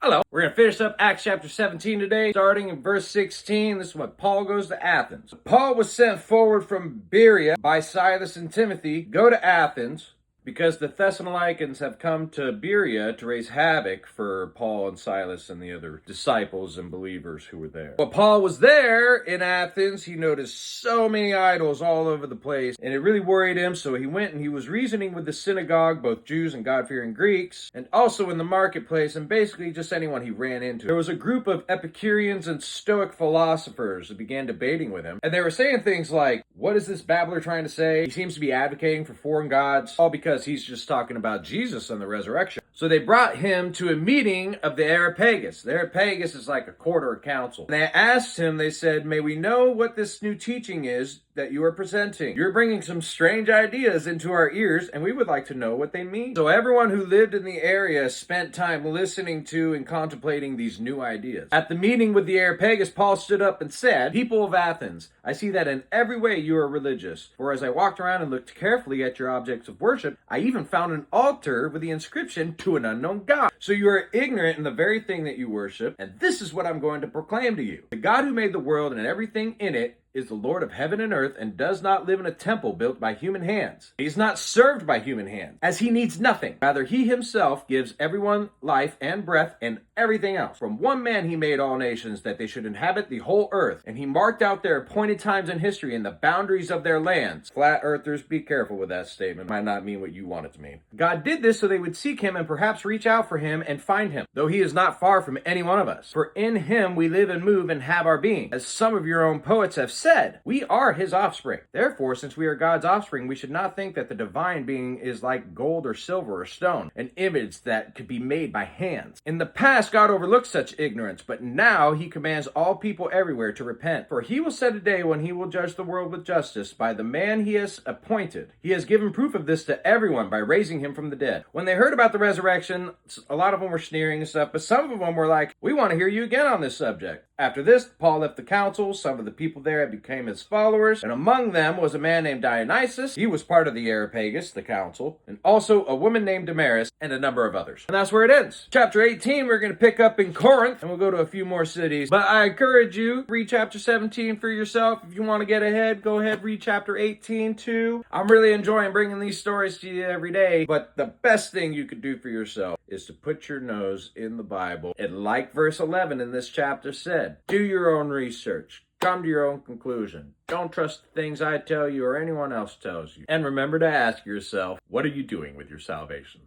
Hello. We're going to finish up Acts chapter 17 today, starting in verse 16. This is when Paul goes to Athens. Paul was sent forward from Berea by Silas and Timothy. Go to Athens, because the Thessalonians have come to Berea to raise havoc for Paul and Silas and the other disciples and believers who were there. While Paul was there in Athens, he noticed so many idols all over the place, and it really worried him, so he went and he was reasoning with the synagogue, both Jews and God-fearing Greeks, and also in the marketplace, and basically just anyone he ran into. There was a group of Epicureans and Stoic philosophers that began debating with him, and they were saying things like, what is this babbler trying to say? He seems to be advocating for foreign gods, all because he's just talking about Jesus and the resurrection. So they brought him to a meeting of the Areopagus. The Areopagus is like a court or a council. And they asked him, they said, may we know what this new teaching is that you are presenting? You're bringing some strange ideas into our ears, and we would like to know what they mean. So everyone who lived in the area spent time listening to and contemplating these new ideas. At the meeting with the Areopagus, Paul stood up and said, people of Athens, I see that in every way you are religious. For as I walked around and looked carefully at your objects of worship, I even found an altar with the inscription, to an unknown God. So you are ignorant in the very thing that you worship, and this is what I'm going to proclaim to you. The God who made the world and everything in it is the Lord of heaven and earth, and does not live in a temple built by human hands. He is not served by human hands, as he needs nothing. Rather, he himself gives everyone life and breath and everything else. From one man he made all nations, that they should inhabit the whole earth, and he marked out their appointed times in history and the boundaries of their lands. Flat earthers, be careful with that statement. It might not mean what you want it to mean. God did this so they would seek him and perhaps reach out for him and find him, though he is not far from any one of us. For in him we live and move and have our being. As some of your own poets have said, we are his offspring. Therefore, since we are God's offspring, we should not think that the divine being is like gold or silver or stone, an image that could be made by hands. In the past, God overlooked such ignorance, but now he commands all people everywhere to repent. For he will set a day when he will judge the world with justice by the man he has appointed. He has given proof of this to everyone by raising him from the dead. When they heard about the resurrection, a lot of them were sneering and stuff, but some of them were like, we want to hear you again on this subject. After this, Paul left the council. Some of the people there became his followers, and among them was a man named Dionysius. He was part of the Areopagus, the council, and also a woman named Damaris, and a number of others. And that's where it ends. Chapter 18, we're going to pick up in Corinth, and we'll go to a few more cities. But I encourage you, read chapter 17 for yourself. If you want to get ahead, go ahead, read chapter 18 too. I'm really enjoying bringing these stories to you every day, but the best thing you could do for yourself is to put your nose in the Bible. And like verse 11 in this chapter said, do your own research. Come to your own conclusion. Don't trust the things I tell you or anyone else tells you. And remember to ask yourself, what are you doing with your salvation?